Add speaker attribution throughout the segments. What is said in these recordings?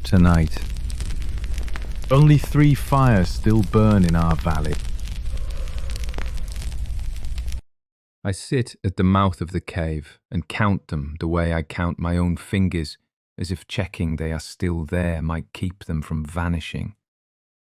Speaker 1: Tonight, only 3 fires still burn in our valley. I sit at the mouth of the cave and count them the way I count my own fingers, as if checking they are still there might keep them from vanishing.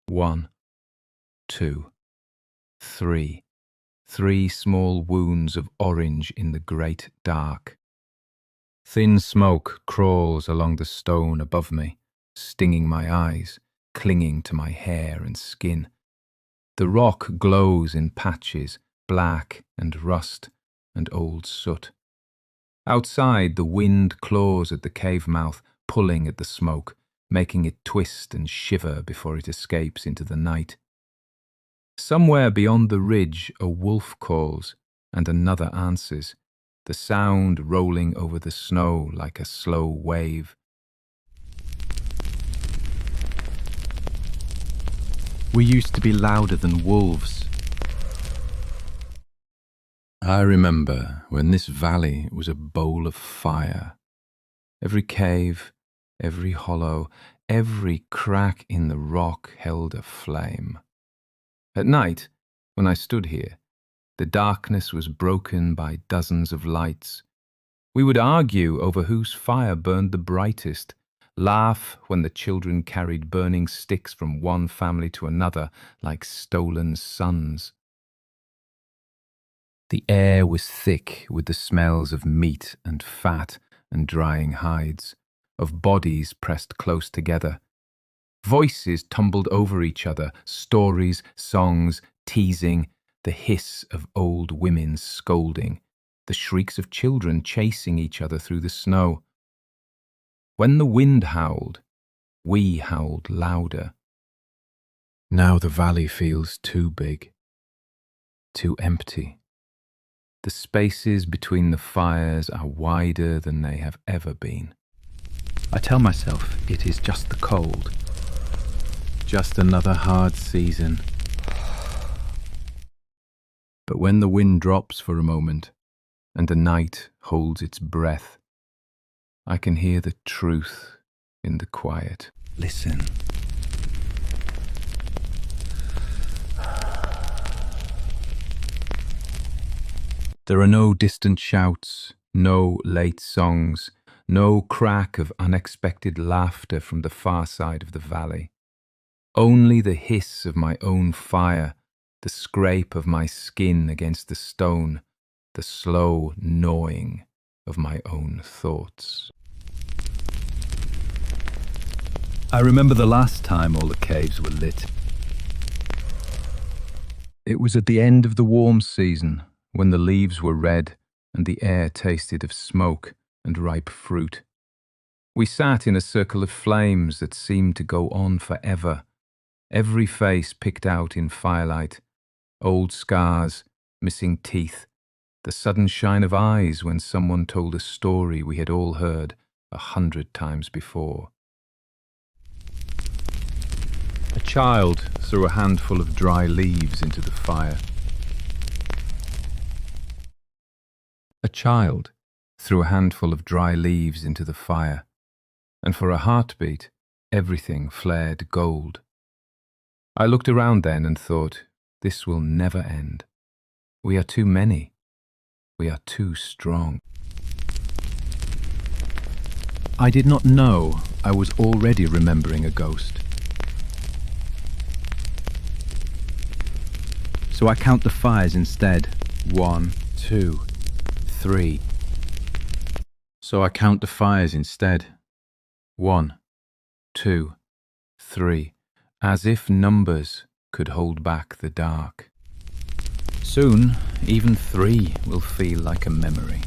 Speaker 1: 1, 2, 3. 3 small wounds of orange in the great dark. Thin smoke crawls along the stone above me, stinging my eyes, clinging to my hair and skin. The rock glows in patches, black and rust and old soot. Outside, the wind claws at the cave mouth, pulling at the smoke, making it twist and shiver before it escapes into the night. Somewhere beyond the ridge, a wolf calls, and another answers, the sound rolling over the snow like a slow wave. We used to be louder than wolves. I remember when this valley was a bowl of fire. Every cave, every hollow, every crack in the rock held a flame. At night, when I stood here, the darkness was broken by dozens of lights. We would argue over whose fire burned the brightest, laugh when the children carried burning sticks from one family to another like stolen sons. The air was thick with the smells of meat and fat and drying hides, of bodies pressed close together. Voices tumbled over each other, stories, songs, teasing, the hiss of old women scolding, the shrieks of children chasing each other through the snow. When the wind howled, we howled louder. Now the valley feels too big, too empty. The spaces between the fires are wider than they have ever been. I tell myself it is just the cold. Just another hard season. But when the wind drops for a moment, and the night holds its breath, I can hear the truth in the quiet. Listen. There are no distant shouts, no late songs, no crack of unexpected laughter from the far side of the valley. Only the hiss of my own fire, the scrape of my skin against the stone, the slow gnawing of my own thoughts. I remember the last time all the caves were lit. It was at the end of the warm season, when the leaves were red and the air tasted of smoke and ripe fruit. We sat in a circle of flames that seemed to go on forever, every face picked out in firelight, old scars, missing teeth, the sudden shine of eyes when someone told a story we had all heard 100 times before. A child threw a handful of dry leaves into the fire. A child threw a handful of dry leaves into the fire, and for a heartbeat, everything flared gold. I looked around then and thought, this will never end. We are too many. We are too strong. I did not know I was already remembering a ghost. So I count the fires instead. 1, 2, 3. So I count the fires instead. 1, 2, 3. As if numbers could hold back the dark. Soon, even 3 will feel like a memory.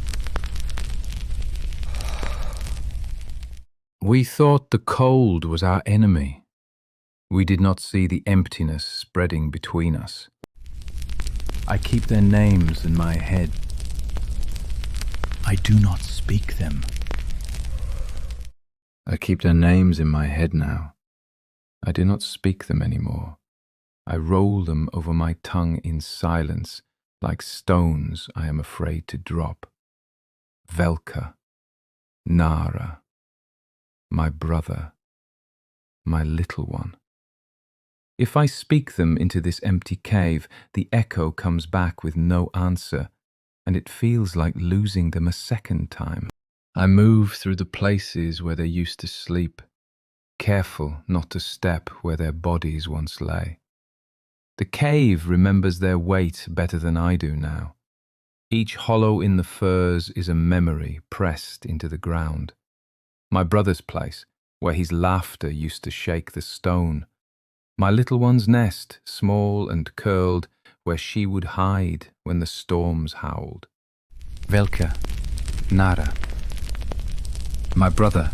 Speaker 1: We thought the cold was our enemy. We did not see the emptiness spreading between us. I keep their names in my head. I do not speak them. I keep their names in my head now. I do not speak them anymore. I roll them over my tongue in silence, like stones I am afraid to drop. Velka, Nara, my brother, my little one. If I speak them into this empty cave, the echo comes back with no answer, and it feels like losing them a second time. I move through the places where they used to sleep, careful not to step where their bodies once lay. The cave remembers their weight better than I do now. Each hollow in the firs is a memory pressed into the ground. My brother's place, where his laughter used to shake the stone. My little one's nest, small and curled, where she would hide when the storms howled. Velka, Nara. My brother,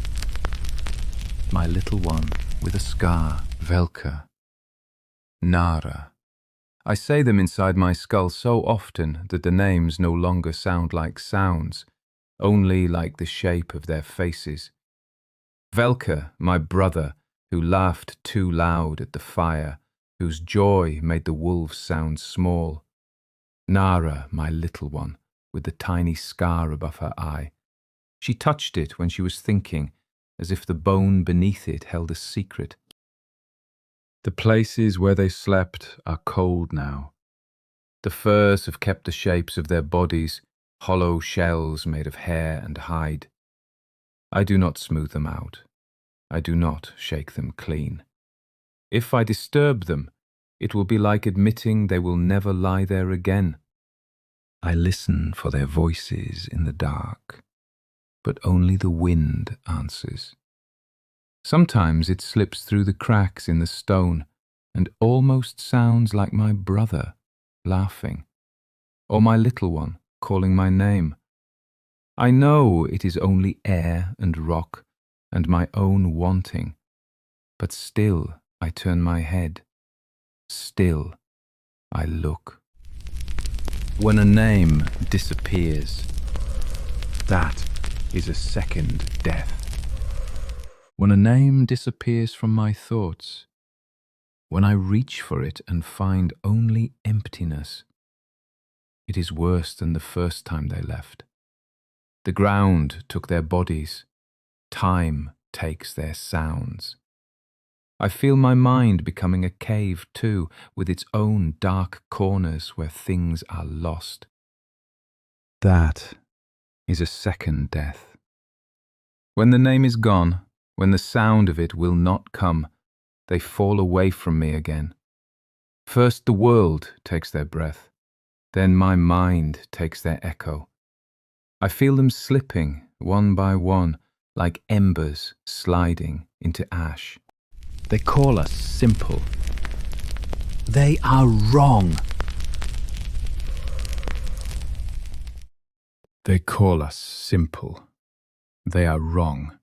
Speaker 1: my little one with a scar. Velka, Nara. I say them inside my skull so often that the names no longer sound like sounds, only like the shape of their faces. Velka, my brother, who laughed too loud at the fire, whose joy made the wolves sound small. Nara, my little one, with the tiny scar above her eye. She touched it when she was thinking, as if the bone beneath it held a secret. The places where they slept are cold now. The firs have kept the shapes of their bodies, hollow shells made of hair and hide. I do not smooth them out. I do not shake them clean. If I disturb them, it will be like admitting they will never lie there again. I listen for their voices in the dark, but only the wind answers. Sometimes it slips through the cracks in the stone and almost sounds like my brother laughing, or my little one calling my name. I know it is only air and rock and my own wanting, but still I turn my head. Still I look. When a name disappears, that is a second death. When a name disappears from my thoughts, when I reach for it and find only emptiness, it is worse than the first time they left. The ground took their bodies, time takes their sounds. I feel my mind becoming a cave too, with its own dark corners where things are lost. That is a second death. When the name is gone, when the sound of it will not come, they fall away from me again. First the world takes their breath, then my mind takes their echo. I feel them slipping, one by one, like embers sliding into ash. They call us simple. They are wrong. They call us simple. They are wrong.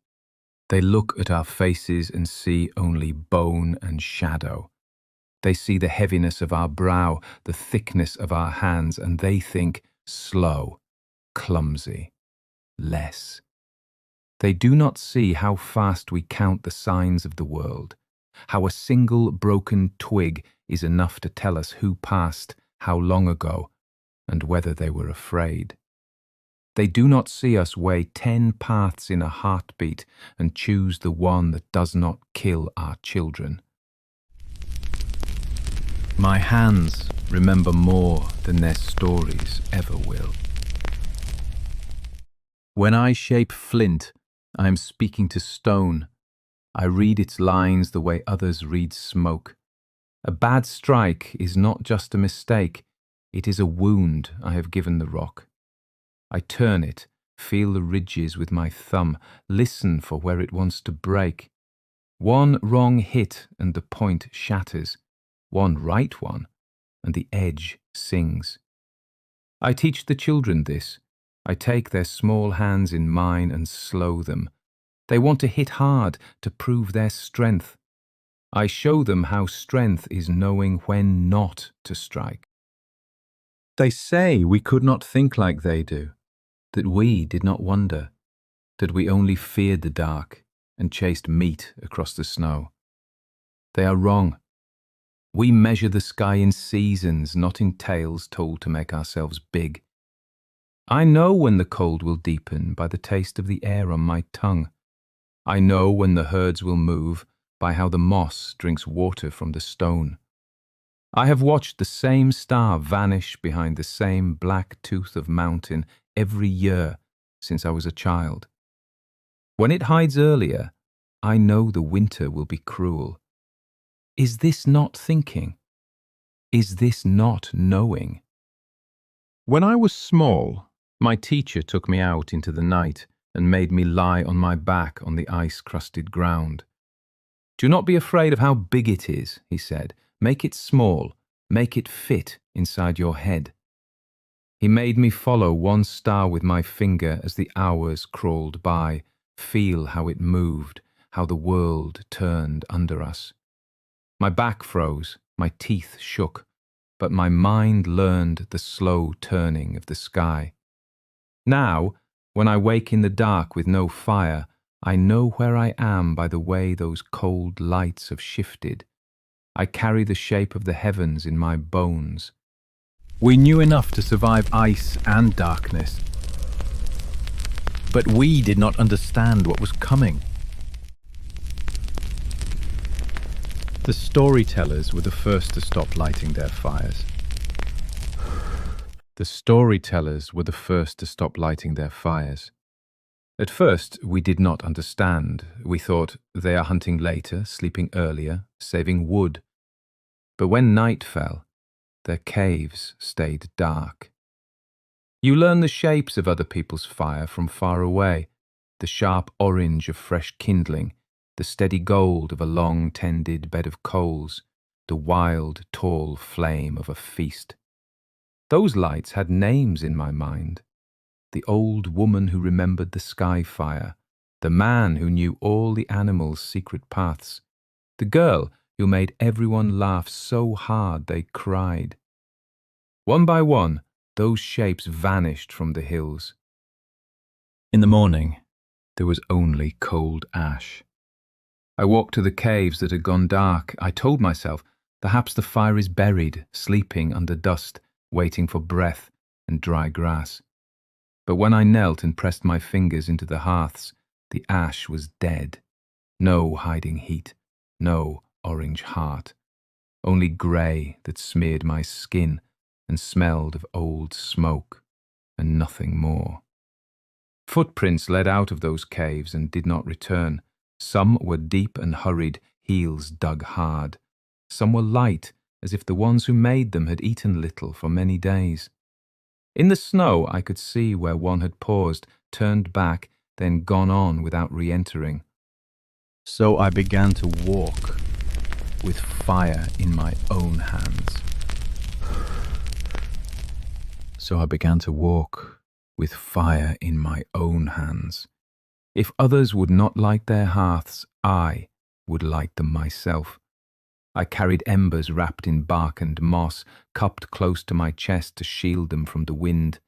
Speaker 1: They look at our faces and see only bone and shadow. They see the heaviness of our brow, the thickness of our hands, and they think slow, clumsy, less. They do not see how fast we count the signs of the world, how a single broken twig is enough to tell us who passed, how long ago, and whether they were afraid. They do not see us weigh 10 paths in a heartbeat and choose the one that does not kill our children. My hands remember more than their stories ever will. When I shape flint, I am speaking to stone. I read its lines the way others read smoke. A bad strike is not just a mistake, it is a wound I have given the rock. I turn it, feel the ridges with my thumb, listen for where it wants to break. One wrong hit and the point shatters, one right one and the edge sings. I teach the children this. I take their small hands in mine and slow them. They want to hit hard to prove their strength. I show them how strength is knowing when not to strike. They say we could not think like they do, that we did not wonder, that we only feared the dark and chased meat across the snow. They are wrong. We measure the sky in seasons, not in tales told to make ourselves big. I know when the cold will deepen by the taste of the air on my tongue. I know when the herds will move by how the moss drinks water from the stone. I have watched the same star vanish behind the same black tooth of mountain every year since I was a child. When it hides earlier, I know the winter will be cruel. Is this not thinking? Is this not knowing? When I was small, my teacher took me out into the night and made me lie on my back on the ice-crusted ground. Do not be afraid of how big it is, he said. Make it small, make it fit inside your head. He made me follow one star with my finger as the hours crawled by, feel how it moved, how the world turned under us. My back froze, my teeth shook, but my mind learned the slow turning of the sky. Now, when I wake in the dark with no fire, I know where I am by the way those cold lights have shifted. I carry the shape of the heavens in my bones. We knew enough to survive ice and darkness, but we did not understand what was coming. The storytellers were the first to stop lighting their fires. The storytellers were the first to stop lighting their fires. At first, we did not understand. We thought, they are hunting later, sleeping earlier, saving wood. But when night fell, their caves stayed dark. You learn the shapes of other people's fire from far away, the sharp orange of fresh kindling, the steady gold of a long-tended bed of coals, the wild, tall flame of a feast. Those lights had names in my mind. The old woman who remembered the sky fire, the man who knew all the animals' secret paths, the girl who made everyone laugh so hard they cried. One by one, those shapes vanished from the hills. In the morning, there was only cold ash. I walked to the caves that had gone dark. I told myself, perhaps the fire is buried, sleeping under dust, waiting for breath and dry grass. But when I knelt and pressed my fingers into the hearths, the ash was dead. No hiding heat, no orange heart, only grey that smeared my skin and smelled of old smoke, and nothing more. Footprints led out of those caves and did not return. Some were deep and hurried, heels dug hard. Some were light, as if the ones who made them had eaten little for many days. In the snow I could see where one had paused, turned back, then gone on without re-entering. So I began to walk, with fire in my own hands. So I began to walk, with fire in my own hands. If others would not light their hearths, I would light them myself. I carried embers wrapped in bark and moss, cupped close to my chest to shield them from the wind.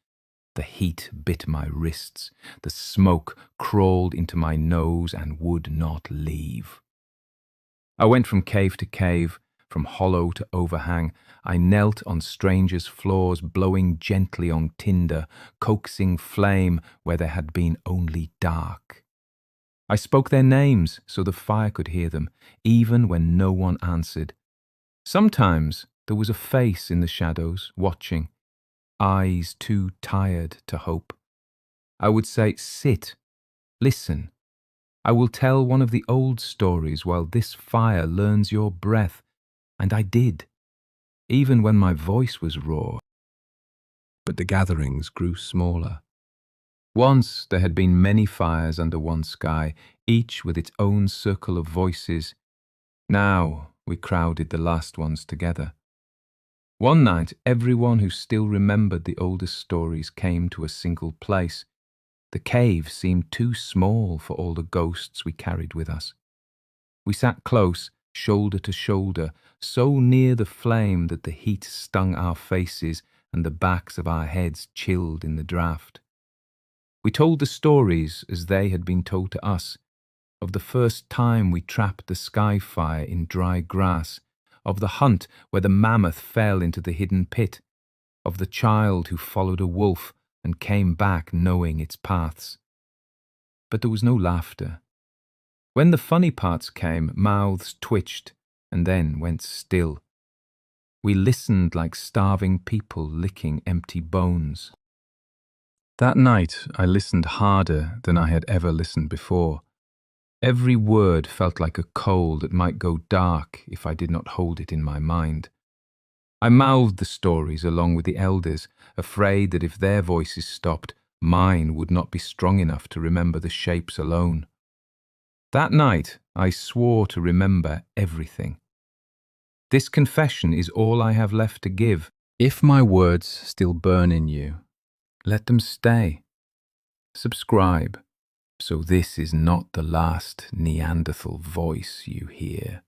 Speaker 1: The heat bit my wrists, the smoke crawled into my nose and would not leave. I went from cave to cave, from hollow to overhang. I knelt on strangers' floors, blowing gently on tinder, coaxing flame where there had been only dark. I spoke their names so the fire could hear them, even when no one answered. Sometimes there was a face in the shadows, watching, eyes too tired to hope. I would say, sit, listen. I will tell one of the old stories while this fire learns your breath. And I did, even when my voice was raw. But the gatherings grew smaller. Once there had been many fires under one sky, each with its own circle of voices. Now we crowded the last ones together. One night, everyone who still remembered the oldest stories came to a single place. The cave seemed too small for all the ghosts we carried with us. We sat close, shoulder to shoulder, so near the flame that the heat stung our faces and the backs of our heads chilled in the draught. We told the stories as they had been told to us, of the first time we trapped the sky fire in dry grass, of the hunt where the mammoth fell into the hidden pit, of the child who followed a wolf and came back knowing its paths. But there was no laughter. When the funny parts came, mouths twitched and then went still. We listened like starving people licking empty bones. That night, I listened harder than I had ever listened before. Every word felt like a coal that might go dark if I did not hold it in my mind. I mouthed the stories along with the elders, afraid that if their voices stopped, mine would not be strong enough to remember the shapes alone. That night, I swore to remember everything. This confession is all I have left to give. If my words still burn in you, let them stay. Subscribe, so this is not the last Neanderthal voice you hear.